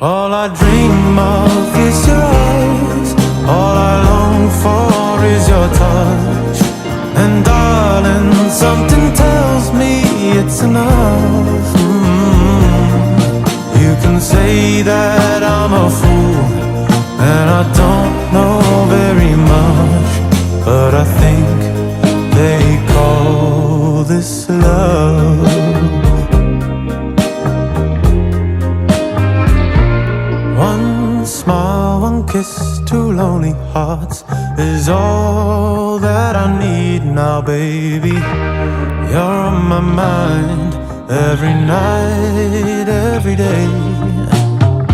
All I dream of is your eyes. All I long for is your touch. And darling, something tells me it's enough. You can say that I'm a fool and I don't know very much, but I think they call this love. One smile, one kiss, two lonely hearts is all that I need now, baby. You're on my mind every night, every day.